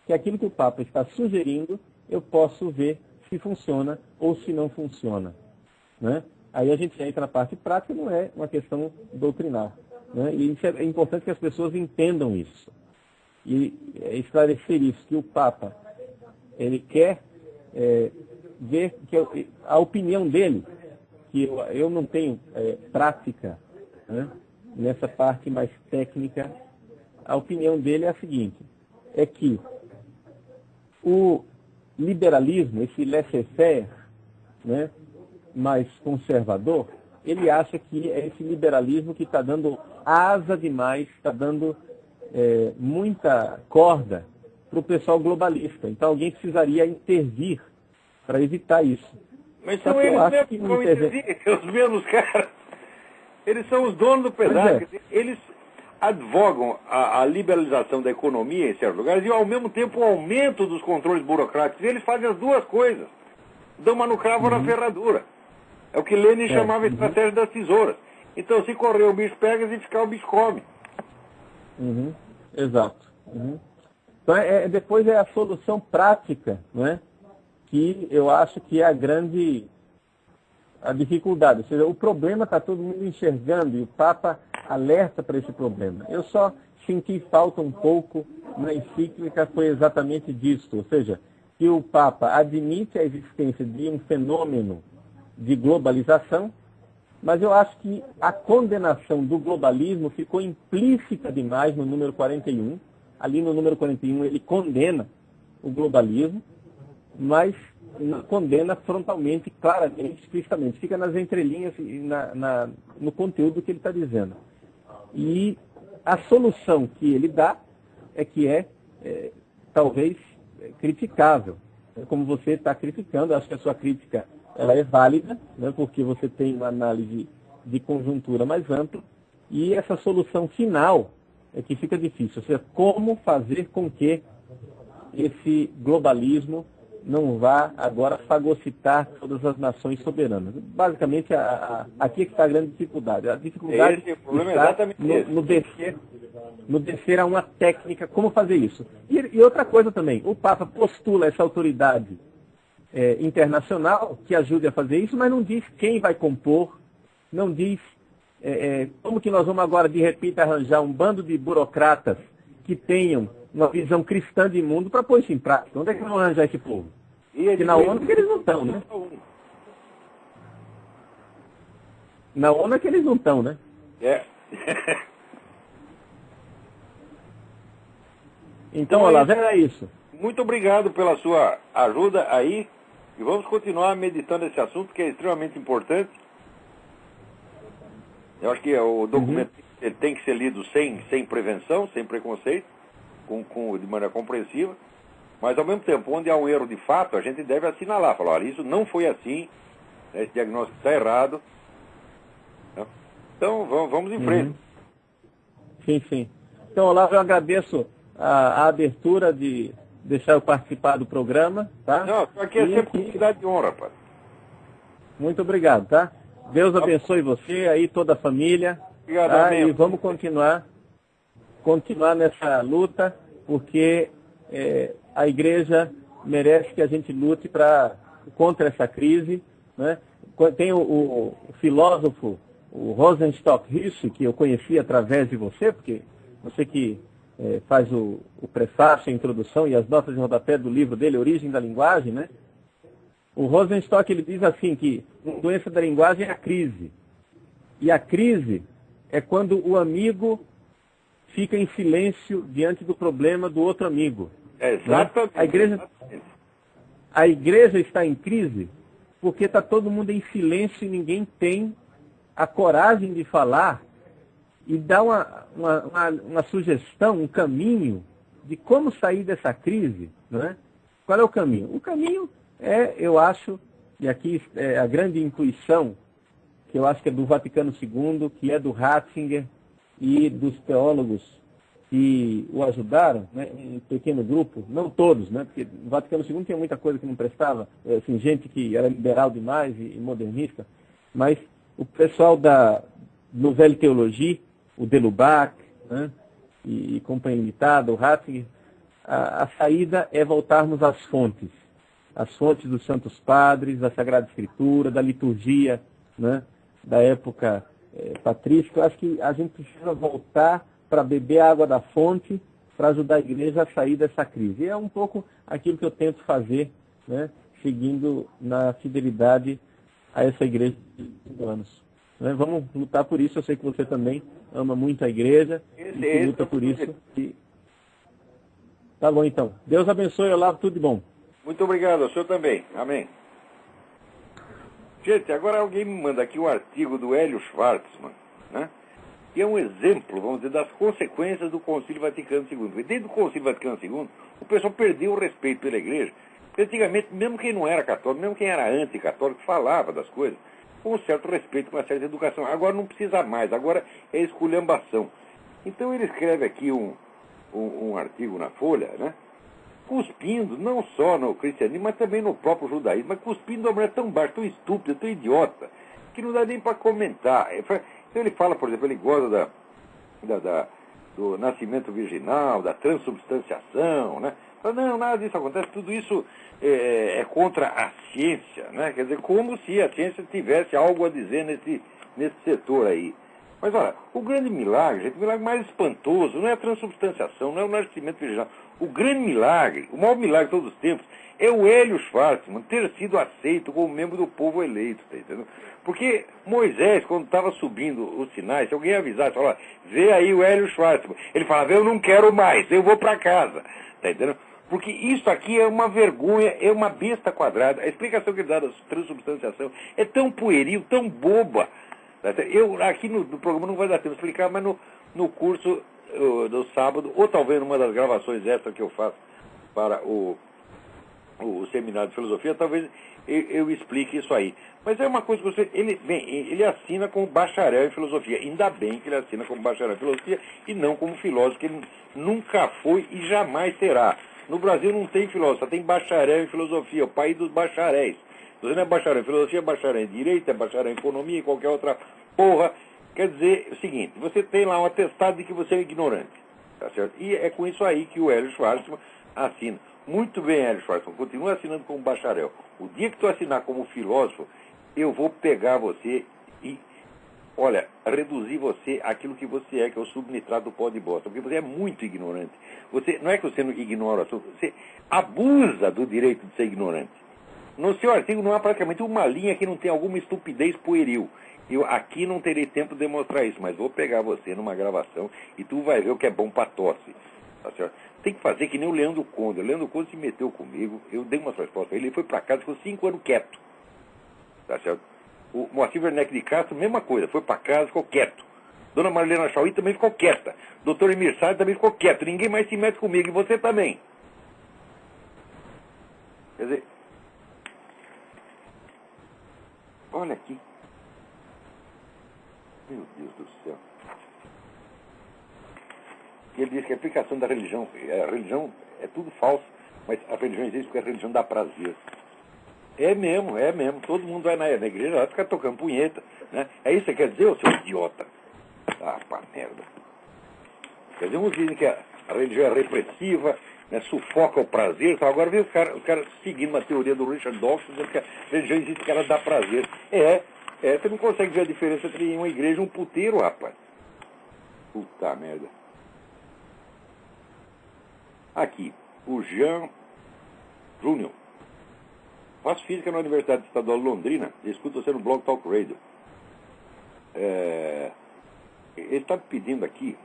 que é aquilo que o Papa está sugerindo, eu posso ver se funciona ou se não funciona. Né? Aí a gente entra na parte prática, não é uma questão doutrinar. Né? E isso é importante que as pessoas entendam isso. E esclarecer isso, que o Papa ele quer ver que a opinião dele, que eu não tenho prática, né, nessa parte mais técnica, a opinião dele é a seguinte, é que o liberalismo, esse laissez-faire, né, mais conservador, ele acha que é esse liberalismo que está dando asa demais, está dando muita corda para o pessoal globalista. Então alguém precisaria intervir para evitar isso. Mas são eles mesmos que vão intervir, os mesmos caras. Eles são os donos do pedaço. Eles advogam a liberalização da economia em certos lugares e, ao mesmo tempo, o aumento dos controles burocráticos. E eles fazem as duas coisas. dão uma no cravo ou na ferradura. É o que Lenin chamava de estratégia das tesouras. Então, se correr o bicho pega, se ficar o bicho come. Exato. Então, depois é a solução prática, não é? Que eu acho que é a dificuldade. Ou seja, o problema está todo mundo enxergando e o Papa alerta para esse problema. Eu só senti falta um pouco na encíclica, foi exatamente disso. Ou seja, que o Papa admite a existência de um fenômeno de globalização, mas eu acho que a condenação do globalismo ficou implícita demais no número 41. Ali no número 41 ele condena o globalismo, mas não condena frontalmente, claramente, explicitamente. Fica nas entrelinhas e no conteúdo que ele está dizendo. E a solução que ele dá é que talvez criticável. Como você está criticando, acho que a sua crítica ela é válida, né, porque você tem uma análise de conjuntura mais ampla, e essa solução final é que fica difícil. Ou seja, como fazer com que esse globalismo não vá agora fagocitar todas as nações soberanas. Basicamente, aqui é que está a grande dificuldade. A dificuldade está no descer a uma técnica, como fazer isso. E outra coisa também, o Papa postula essa autoridade internacional que ajude a fazer isso, mas não diz quem vai compor, não diz como que nós vamos agora, de repente, arranjar um bando de burocratas que tenham uma visão cristã de mundo para pôr isso em prática. Onde é que vão arranjar esse povo? Porque na ONU que eles não estão, né? Na ONU é que eles não estão, né? Então, Olavo, era isso. Muito obrigado pela sua ajuda aí. E vamos continuar meditando esse assunto, que é extremamente importante. Eu acho que o documento ele tem que ser lido sem prevenção, sem preconceito, de maneira compreensiva. Mas, ao mesmo tempo, onde há um erro de fato, a gente deve assinalar. Falar, olha, isso não foi assim, né, esse diagnóstico está errado. Então, vamos em frente. Sim. Então, Olavo, eu agradeço a abertura de deixar eu participar do programa, tá? Não, aqui é sempre oportunidade de honra, rapaz. Muito obrigado, tá? Deus abençoe você, aí toda a família. Obrigado, tá? amém. E vamos continuar nessa luta, porque a igreja merece que a gente lute contra essa crise, né? Tem o filósofo, o Rosenstock Huss, que eu conheci através de você, porque você que faz o prefácio, a introdução e as notas de rodapé do livro dele, Origem da Linguagem, né? O Rosenstock ele diz assim que a doença da linguagem é a crise. E a crise é quando o amigo fica em silêncio diante do problema do outro amigo. Exatamente. A igreja está em crise porque está todo mundo em silêncio e ninguém tem a coragem de falar e dar uma sugestão, um caminho de como sair dessa crise. Né? Qual é o caminho? O caminho eu acho, e aqui é a grande intuição, que eu acho que é do Vaticano II, que é do Ratzinger e dos teólogos que o ajudaram, né, um pequeno grupo, não todos, né, porque o Vaticano II tinha muita coisa que não prestava, assim, gente que era liberal demais e modernista, mas o pessoal da Nouvelle Théologie, o Delubac, né, e Companhia Limitada, o Ratzinger, a saída é voltarmos às fontes dos Santos Padres, da Sagrada Escritura, da liturgia, né, da época patrística. Eu acho que a gente precisa voltar para beber a água da fonte para ajudar a igreja a sair dessa crise. E é um pouco aquilo que eu tento fazer, né, seguindo na fidelidade a essa igreja de 5 anos. Né? Vamos lutar por isso. Eu sei que você também ama muito a igreja e luta por isso. Tá bom, então. Deus abençoe, Olavo, tudo de bom. Muito obrigado, o senhor também. Amém. Gente, agora alguém me manda aqui um artigo do Hélio Schwartzman, né? Que é um exemplo, vamos dizer, das consequências do Concílio Vaticano II. E desde o Concílio Vaticano II, o pessoal perdeu o respeito pela igreja. Porque antigamente, mesmo quem não era católico, mesmo quem era anticatólico, falava das coisas com um certo respeito, com uma certa educação. Agora não precisa mais, agora é esculhambação. Então ele escreve aqui um artigo na Folha, né? cuspindo, não só no cristianismo, mas também no próprio judaísmo, mas cuspindo de uma maneira tão baixa, tão estúpida, tão idiota, que não dá nem para comentar. Então ele fala, por exemplo, ele gosta do nascimento virginal, da transubstanciação, né? Fala, não, nada disso acontece, tudo isso é contra a ciência, né? Quer dizer, como se a ciência tivesse algo a dizer nesse setor aí. Mas olha, o grande milagre, gente, o milagre mais espantoso não é a transubstanciação, não é o nascimento virginal. O grande milagre, o maior milagre de todos os tempos, é o Hélio Schwartzman ter sido aceito como membro do povo eleito, tá entendendo? Porque Moisés, quando estava subindo os sinais, se alguém avisasse, olha, vê aí o Hélio Schwartzman, ele falava, eu não quero mais, eu vou para casa, tá entendendo? Porque isso aqui é uma vergonha, é uma besta quadrada. A explicação que ele dá da transubstanciação é tão pueril, tão boba. Eu, aqui no programa não vai dar tempo de explicar, mas no curso do sábado, ou talvez numa das gravações extras que eu faço para o seminário de filosofia, talvez eu explique isso aí. Mas é uma coisa que você... Ele assina como bacharel em filosofia. Ainda bem que ele assina como bacharel em filosofia e não como filósofo, que ele nunca foi e jamais será. No Brasil não tem filósofo, só tem bacharel em filosofia, o país dos bacharéis. Você não é bacharel em filosofia, é bacharel em direito, é bacharel em economia e qualquer outra porra. Quer dizer o seguinte, você tem lá um atestado de que você é ignorante, tá certo? E é com isso aí que o Hélio Schwartzman assina. Muito bem, Hélio Schwartzman, continua assinando como bacharel. O dia que tu assinar como filósofo, eu vou pegar você e, olha, reduzir você àquilo que você é, que é o subnitrato do pó de bosta, porque você é muito ignorante. Você, não é que você não ignora, você abusa do direito de ser ignorante. No seu artigo não há praticamente uma linha que não tem alguma estupidez pueril. Eu aqui não terei tempo de demonstrar isso, mas vou pegar você numa gravação e tu vai ver o que é bom para tosse. Tá certo? Tem que fazer que nem o Leandro Conde. O Leandro Conde se meteu comigo, eu dei uma resposta a ele, ele foi para casa, ficou 5 anos quieto. Tá certo? O Moacir Werneck de Castro, mesma coisa, foi para casa, ficou quieto. Dona Marilena Chauí também ficou quieta. Doutor Emir Saad também ficou quieto. Ninguém mais se mete comigo, e você também. Quer dizer, olha aqui. Meu Deus do céu. Ele diz que a aplicação da religião, a religião é tudo falso, mas a religião existe porque a religião dá prazer. É mesmo. Todo mundo vai na igreja, vai ficar tocando punheta, né? É isso que quer dizer, ô seu idiota? Ah, pá, merda. Quer dizer, uns dizem que a religião é repressiva, né, sufoca o prazer, então agora vem os caras seguindo uma teoria do Richard Dawkins, dizendo que a religião existe porque ela dá prazer. Você não consegue ver a diferença entre uma igreja e um puteiro, rapaz. Puta merda. Aqui, o Jean Júnior. Faço física na Universidade Estadual de Londrina e escuto você no Blog Talk Radio. Ele está pedindo aqui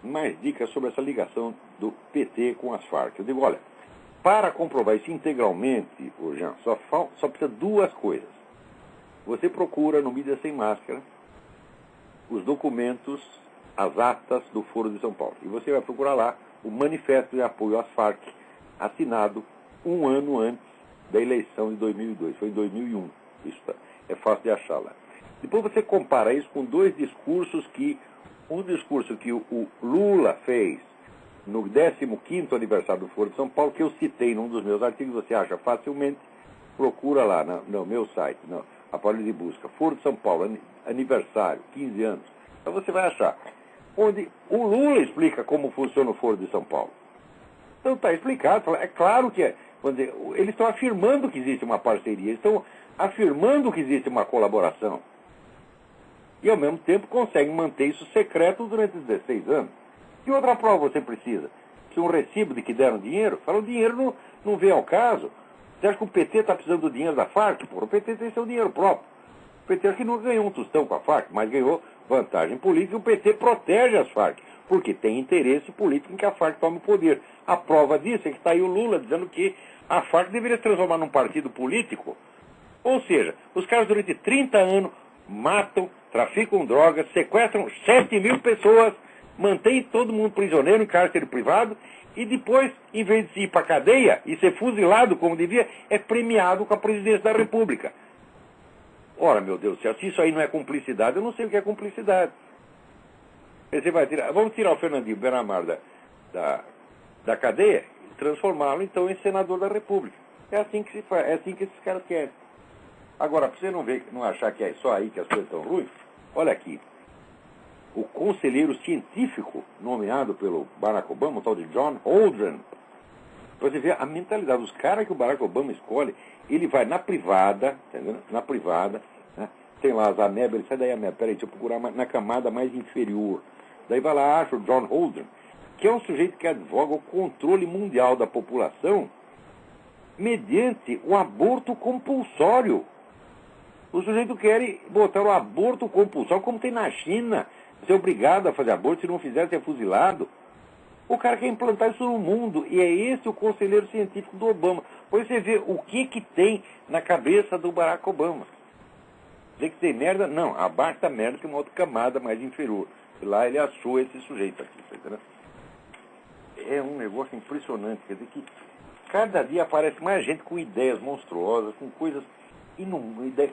mais dicas sobre essa ligação do PT com as Farc. Eu digo, olha, para comprovar isso integralmente, Jean, só precisa duas coisas. Você procura no Mídia Sem Máscara os documentos, as atas do Foro de São Paulo. E você vai procurar lá o manifesto de apoio às Farc, assinado um ano antes da eleição de 2002. Foi em 2001. Isso é fácil de achar lá. Depois você compara isso com dois discursos um discurso que o Lula fez no 15º aniversário do Foro de São Paulo, que eu citei num dos meus artigos, você acha facilmente, procura lá no meu site, aparelho de busca, Foro de São Paulo, aniversário, 15 anos. Então você vai achar. Onde o Lula explica como funciona o Foro de São Paulo. Então está explicado, é claro que eles estão afirmando que existe uma parceria, eles estão afirmando que existe uma colaboração. E, ao mesmo tempo, conseguem manter isso secreto durante 16 anos. Que outra prova você precisa? Se um recibo de que deram dinheiro? Fala, o dinheiro não vem ao caso. Você acha que o PT está precisando do dinheiro da Farc? Pô, o PT tem seu dinheiro próprio. O PT acho que não ganhou um tostão com a Farc, mas ganhou vantagem política e o PT protege as Farc, porque tem interesse político em que a Farc tome o poder. A prova disso é que está aí o Lula dizendo que a Farc deveria se transformar num partido político. Ou seja, os caras durante 30 anos matam, traficam drogas, sequestram 7 mil pessoas, mantêm todo mundo prisioneiro em cárcere privado e depois, em vez de ir para a cadeia e ser fuzilado como devia, é premiado com a presidência da República. Ora, meu Deus do céu, se isso aí não é cumplicidade, eu não sei o que é cumplicidade. Você vai tirar, vamos tirar o Fernandinho Beiramar da cadeia, transformá-lo, então, em senador da República. É assim que se faz, é assim que esses caras querem. Agora, para você não achar que é só aí que as coisas estão ruins, olha aqui. O conselheiro científico nomeado pelo Barack Obama, o tal de John Holdren, para você ver a mentalidade dos caras que o Barack Obama escolhe, ele vai na privada, entendeu? Na privada, né? Tem lá as amebas, ele sai daí ameba, peraí, deixa eu procurar na camada mais inferior. Daí vai lá, acha o John Holdren, que é um sujeito que advoga o controle mundial da população mediante o aborto compulsório. O sujeito quer botar o aborto compulsório, como tem na China, ser obrigado a fazer aborto, se não fizer, ser fuzilado. O cara quer implantar isso no mundo, e é esse o conselheiro científico do Obama. Pois você vê o que tem na cabeça do Barack Obama. Dizer que tem merda? Não, abaixo da merda tem uma outra camada mais inferior. E lá ele achou esse sujeito aqui, tá entendendo? É um negócio impressionante, quer dizer que cada dia aparece mais gente com ideias monstruosas, com coisas,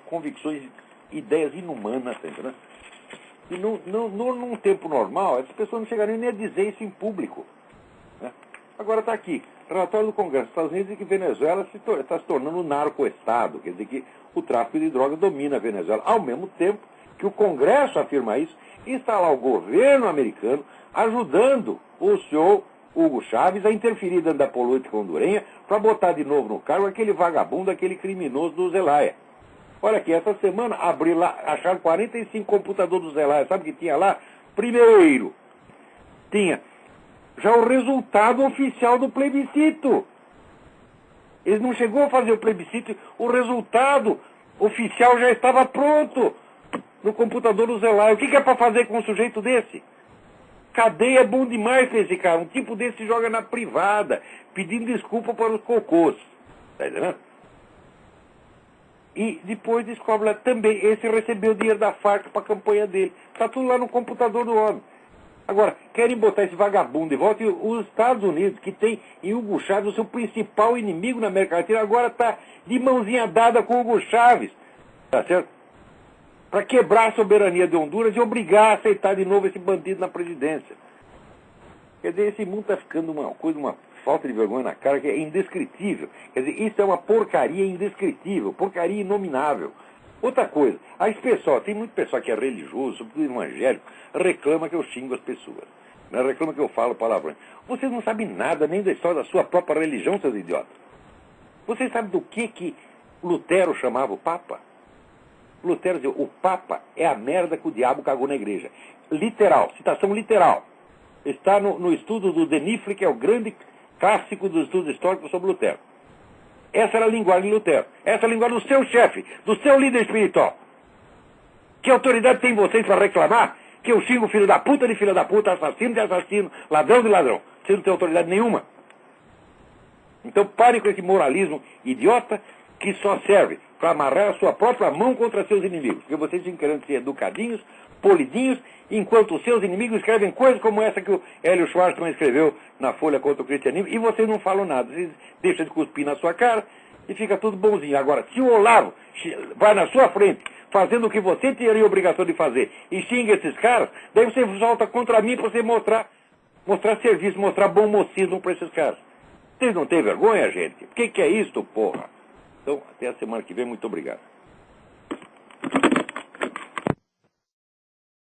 convicções, ideias inumanas, tá entendendo? E num tempo normal, essas pessoas não chegariam nem a dizer isso em público. Né? Agora está aqui, relatório do Congresso dos Estados Unidos diz que Venezuela está se tornando um narco-estado, quer dizer que o tráfico de drogas domina a Venezuela, ao mesmo tempo que o Congresso afirma isso, e está lá o governo americano ajudando o senhor Hugo Chávez a interferir dentro da política hondurenha para botar de novo no cargo aquele vagabundo, aquele criminoso do Zelaya. Olha aqui, essa semana abriram lá, acharam 45 computadores do Zelaya. Sabe o que tinha lá? Primeiro, tinha já o resultado oficial do plebiscito. Eles não chegou a fazer o plebiscito, o resultado oficial já estava pronto no computador do Zelaya. O que é para fazer com um sujeito desse? Cadeia é bom demais para esse cara. Um tipo desse se joga na privada, pedindo desculpa para os cocôs. Tá entendendo? E depois descobre lá também, esse recebeu dinheiro da Farc para a campanha dele. Está tudo lá no computador do homem. Agora, querem botar esse vagabundo de volta, e os Estados Unidos, que tem em Hugo Chávez o seu principal inimigo na América Latina, agora está de mãozinha dada com Hugo Chávez. Tá certo? Para quebrar a soberania de Honduras e obrigar a aceitar de novo esse bandido na presidência. Quer dizer, esse mundo está ficando uma falta de vergonha na cara que é indescritível. Quer dizer, isso é uma porcaria indescritível, porcaria inominável. Outra coisa, tem muito pessoal que é religioso, sobretudo evangélico, reclama que eu xingo as pessoas. Né? Reclama que eu falo palavrões. Vocês não sabem nada nem da história da sua própria religião, seus idiotas. Vocês sabem do que Lutero chamava o Papa? Lutero dizia, o Papa é a merda que o diabo cagou na igreja. Literal, citação literal. Está no estudo do Denifle, que é o grande clássico dos estudos históricos sobre Lutero. Essa era a linguagem de Lutero. Essa é a linguagem do seu chefe, do seu líder espiritual. Que autoridade tem vocês para reclamar que eu xingo filho da puta de filho da puta, assassino de assassino, ladrão de ladrão? Vocês não têm autoridade nenhuma. Então parem com esse moralismo idiota que só serve para amarrar a sua própria mão contra seus inimigos. Porque vocês ficam querendo ser educadinhos, polidinhos, enquanto os seus inimigos escrevem coisas como essa que o Hélio Schwartzman escreveu na Folha contra o Cristianismo, e vocês não falam nada. Vocês deixam de cuspir na sua cara e fica tudo bonzinho. Agora, se o Olavo vai na sua frente, fazendo o que você teria obrigação de fazer, e xinga esses caras, daí você volta contra mim para você mostrar serviço, mostrar bom mocismo para esses caras. Vocês não têm vergonha, gente? O que é isto, porra? Então, até a semana que vem. Muito obrigado.